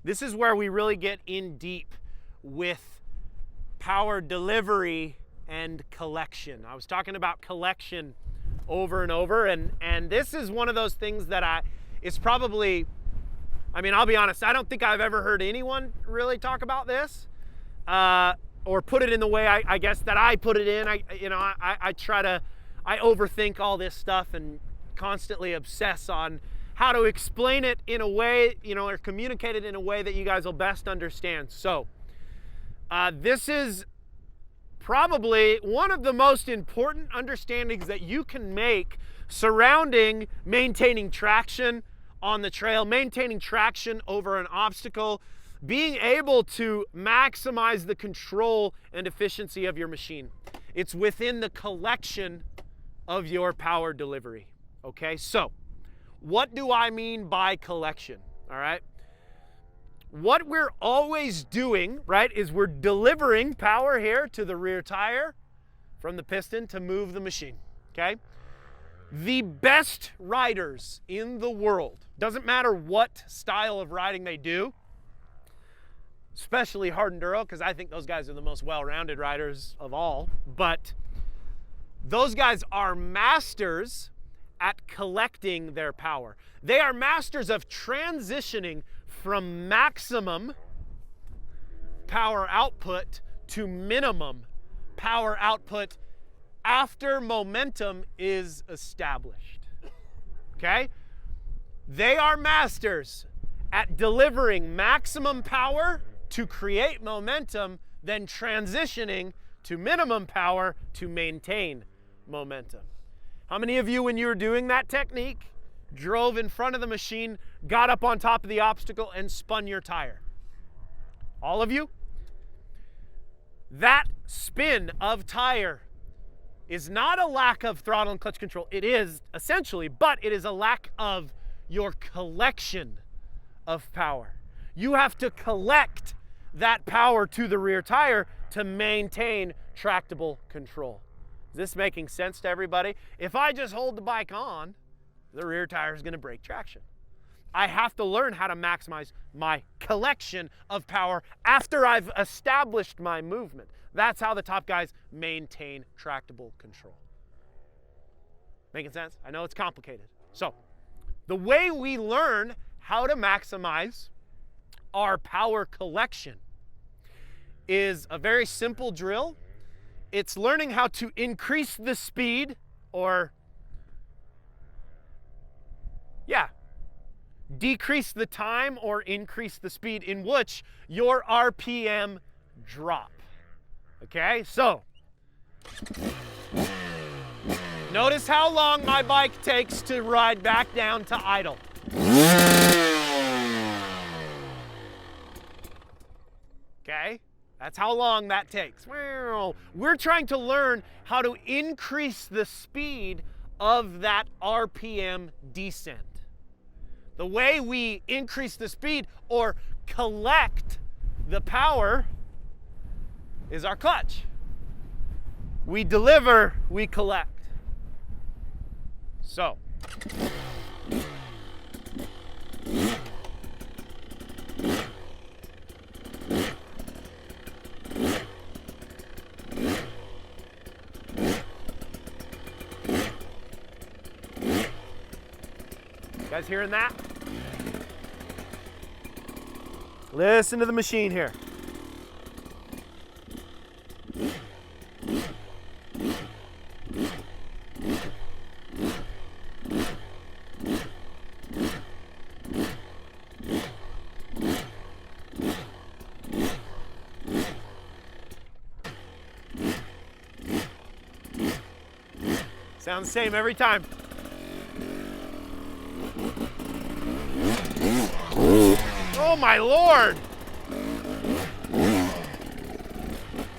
This is where we really get in deep with power delivery and collection. I was talking about collection over and over, and this is one of those things that it's probably, I mean, I'll be honest, I don't think I've ever heard anyone really talk about this or put it in the way I guess that I put it in. I overthink all this stuff and constantly obsess on how to explain it in a way, or communicate it in a way that you guys will best understand. So this is probably one of the most important understandings that you can make surrounding maintaining traction on the trail, maintaining traction over an obstacle, being able to maximize the control and efficiency of your machine. It's within the collection of your power delivery. Okay, so what do I mean by collection? All right. What we're always doing, right, is we're delivering power here to the rear tire from the piston to move the machine, okay? The best riders in the world, doesn't matter what style of riding they do, especially hard enduro, because I think those guys are the most well-rounded riders of all, but those guys are masters at collecting their power. They are masters of transitioning from maximum power output to minimum power output after momentum is established. Okay? They are masters at delivering maximum power to create momentum, then transitioning to minimum power to maintain momentum. How many of you, when you were doing that technique, drove in front of the machine, got up on top of the obstacle, and spun your tire? All of you? That spin of tire is not a lack of throttle and clutch control. It is essentially, but it is a lack of your collection of power. You have to collect that power to the rear tire to maintain tractable control. Is this making sense to everybody? If I just hold the bike on, the rear tire is going to break traction. I have to learn how to maximize my collection of power after I've established my movement. That's how the top guys maintain tractable control. Making sense? I know it's complicated. So, the way we learn how to maximize our power collection is a very simple drill. It's learning how to increase the speed or decrease the time or increase the speed in which your RPM drop. Okay, so notice how long my bike takes to ride back down to idle. Okay, that's how long that takes. We're trying to learn how to increase the speed of that RPM descent. The way we increase the speed or collect the power is our clutch. We deliver, we collect. So, you guys hearing that? Listen to the machine here. Sounds the same every time. Oh my Lord!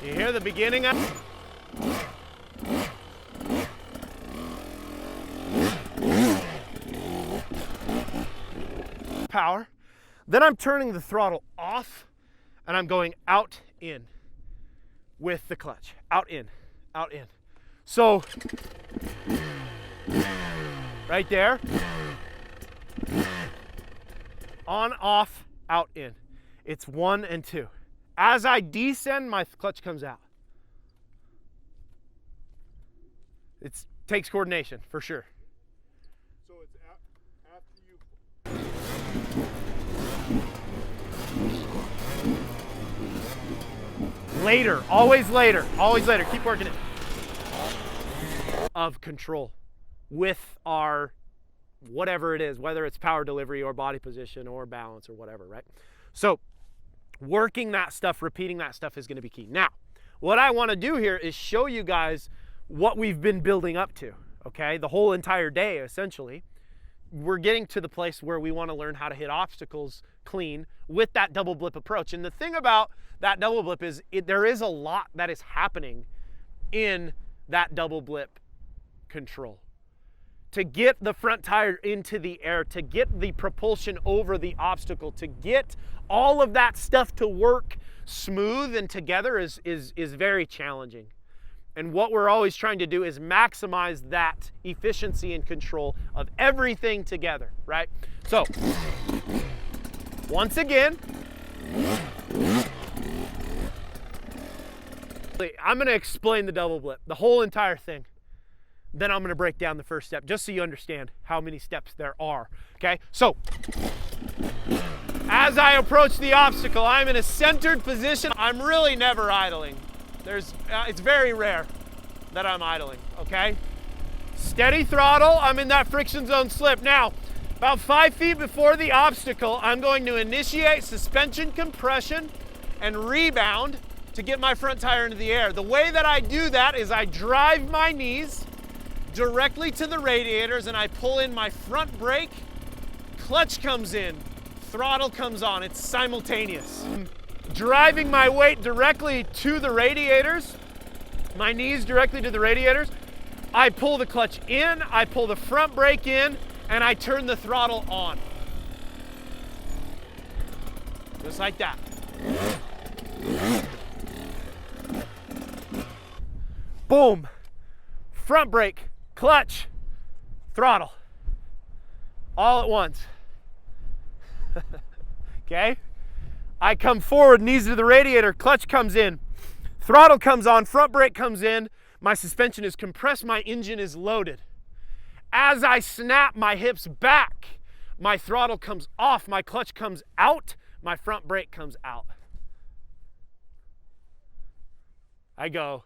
You hear the beginning of power. Then I'm turning the throttle off and I'm going out, in with the clutch. Out, in, out, in. So, right there. On, off, out, in. It's 1 and 2. As I descend, my clutch comes out. It takes coordination, for sure. So it's after you... Later, always later, always later. Keep working it. Of control with our whatever it is, whether it's power delivery or body position or balance or whatever, right? So working that stuff, repeating that stuff is going to be key. Now, what I want to do here is show you guys what we've been building up to, okay? The whole entire day, essentially. We're getting to the place where we want to learn how to hit obstacles clean with that double blip approach. And the thing about that double blip is there is a lot that is happening in that double blip control. To get the front tire into the air, to get the propulsion over the obstacle, to get all of that stuff to work smooth and together is very challenging. And what we're always trying to do is maximize that efficiency and control of everything together, right? So, once again, I'm going to explain the double blip, the whole entire thing. Then I'm going to break down the first step, just so you understand how many steps there are, okay? So, as I approach the obstacle, I'm in a centered position. I'm really never idling. It's very rare that I'm idling, okay? Steady throttle, I'm in that friction zone slip. Now, about 5 feet before the obstacle, I'm going to initiate suspension compression and rebound to get my front tire into the air. The way that I do that is I drive my knees directly to the radiators and I pull in my front brake, clutch comes in, throttle comes on, it's simultaneous. Driving my weight directly to the radiators, my knees directly to the radiators, I pull the clutch in, I pull the front brake in, and I turn the throttle on. Just like that. Boom. Front brake, clutch, throttle. All at once. Okay? I come forward, knees to the radiator, clutch comes in, throttle comes on, front brake comes in, my suspension is compressed, my engine is loaded. As I snap my hips back, my throttle comes off, my clutch comes out, my front brake comes out. I go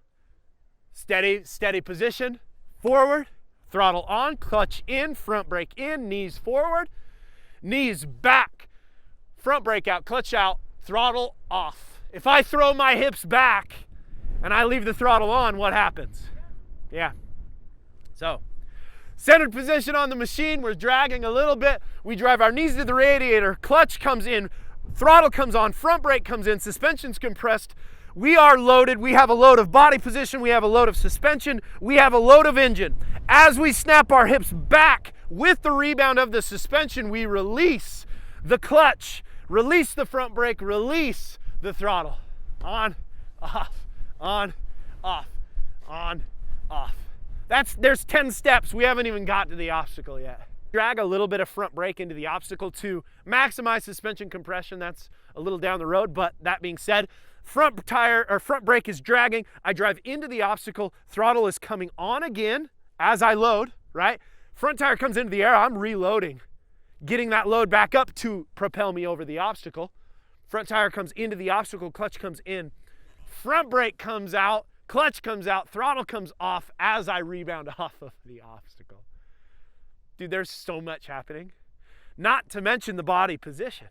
steady position, forward, throttle on, clutch in, front brake in, knees forward, knees back, front brake out, clutch out, throttle off. If I throw my hips back and I leave the throttle on, what happens? Yeah. So, centered position on the machine, we're dragging a little bit. We drive our knees to the radiator, clutch comes in, throttle comes on, front brake comes in, suspension's compressed. We are loaded. We have a load of body position. We have a load of suspension. We have a load of engine. As we snap our hips back with the rebound of the suspension, we release the clutch, release the front brake, release the throttle. On, off, on, off, on, off. There's 10 steps. We haven't even got to the obstacle yet. Drag a little bit of front brake into the obstacle to maximize suspension compression. That's a little down the road, but that being said, front tire or front brake is dragging. I drive into the obstacle. Throttle is coming on again as I load, right? Front tire comes into the air. I'm reloading, getting that load back up to propel me over the obstacle. Front tire comes into the obstacle, clutch comes in. Front brake comes out, clutch comes out, throttle comes off as I rebound off of the obstacle. Dude, there's so much happening. Not to mention the body position.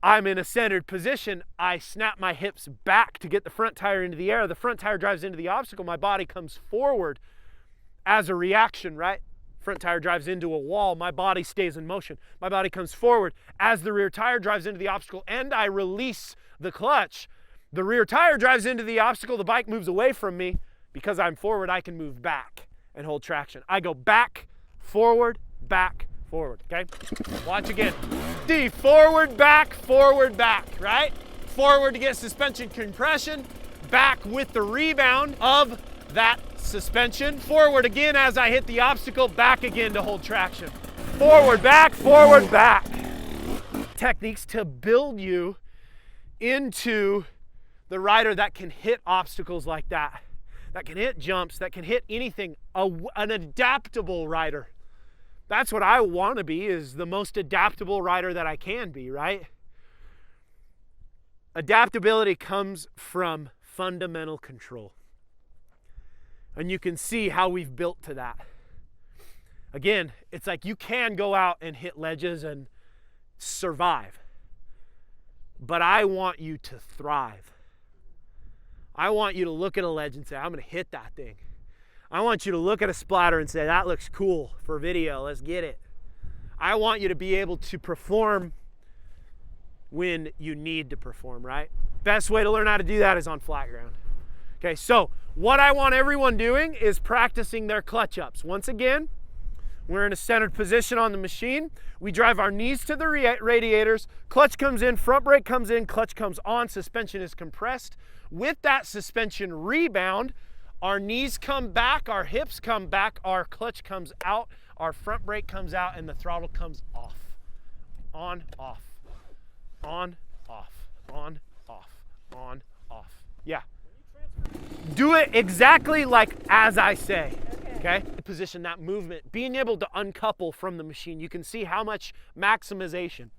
I'm in a centered position. I snap my hips back to get the front tire into the air. The front tire drives into the obstacle. My body comes forward as a reaction, right? Front tire drives into a wall. My body stays in motion. My body comes forward as the rear tire drives into the obstacle and I release the clutch. The rear tire drives into the obstacle. The bike moves away from me. Because I'm forward, I can move back and hold traction. I go back, forward, okay? Watch again. D, forward, back, right? Forward to get suspension compression, back with the rebound of that suspension. Forward again as I hit the obstacle, back again to hold traction. Forward, back, 10 techniques to build you into the rider that can hit obstacles like that can hit jumps, that can hit anything, an adaptable rider. That's what I want to be, is the most adaptable rider that I can be, right? Adaptability comes from fundamental control. And you can see how we've built to that. Again, it's like you can go out and hit ledges and survive. But I want you to thrive. I want you to look at a ledge and say, I'm going to hit that thing. I want you to look at a splatter and say, that looks cool for video, let's get it. I want you to be able to perform when you need to perform, right? Best way to learn how to do that is on flat ground. Okay, so what I want everyone doing is practicing their clutch ups. Once again, we're in a centered position on the machine. We drive our knees to the radiators. Clutch comes in, front brake comes in, clutch comes on, suspension is compressed. With that suspension rebound, our knees come back, our hips come back, our clutch comes out, our front brake comes out, and the throttle comes off. On, off. On, off. On, off. On, off. Yeah. Do it exactly like as I say. Okay? Position that movement, being able to uncouple from the machine. You can see how much maximization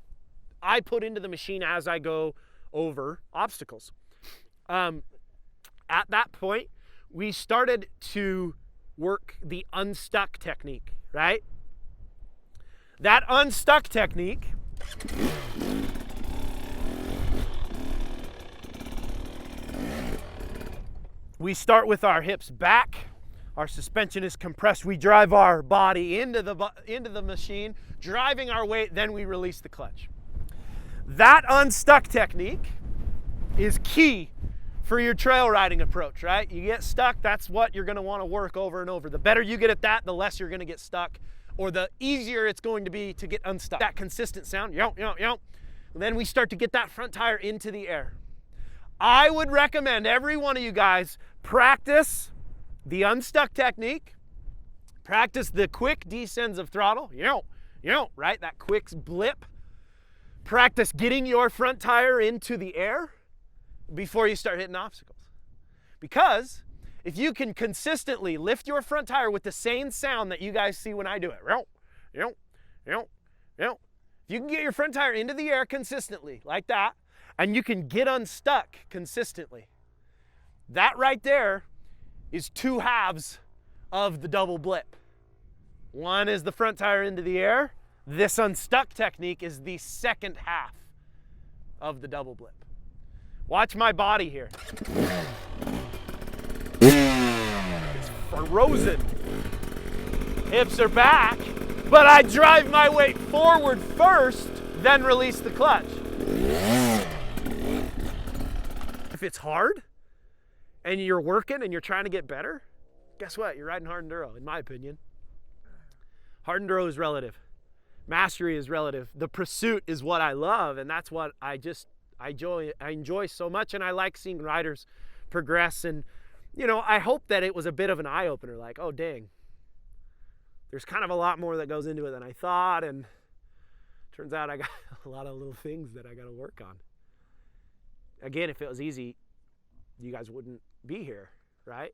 I put into the machine as I go over obstacles. At that point, we started to work the unstuck technique, right? That unstuck technique we start with our hips back, our suspension is compressed, we drive our body into the machine, driving our weight, then we release the clutch. That unstuck technique is key for your trail riding approach, right? You get stuck, that's what you're gonna wanna work over and over. The better you get at that, the less you're gonna get stuck, or the easier it's going to be to get unstuck. That consistent sound, yo, yo, yo. Then we start to get that front tire into the air. I would recommend every one of you guys practice the unstuck technique, practice the quick descends of throttle, yo, yo, right? That quick blip. Practice getting your front tire into the air before you start hitting obstacles. Because if you can consistently lift your front tire with the same sound that you guys see when I do it, if you can get your front tire into the air consistently like that, and you can get unstuck consistently, that right there is two halves of the double blip. One is the front tire into the air. This unstuck technique is the second half of the double blip. Watch my body here. It's frozen. Hips are back, but I drive my weight forward first, then release the clutch. If it's hard and you're working and you're trying to get better, guess what? You're riding hard enduro, in my opinion. Hard enduro is relative. Mastery is relative. The pursuit is what I love, and that's what I enjoy so much, and I like seeing riders progress. And you know, I hope that it was a bit of an eye-opener, like, oh dang, there's kind of a lot more that goes into it than I thought, and turns out I got a lot of little things that I got to work on. Again, if it was easy, you guys wouldn't be here, right?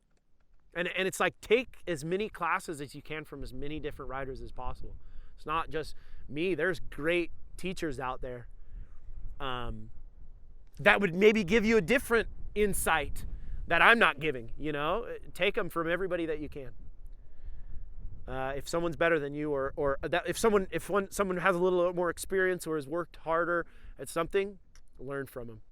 And it's like, take as many classes as you can from as many different riders as possible. It's not just me. There's great teachers out there that would maybe give you a different insight that I'm not giving, you know? Take them from everybody that you can. If someone's better than you, or that if someone has a little more experience or has worked harder at something, learn from them.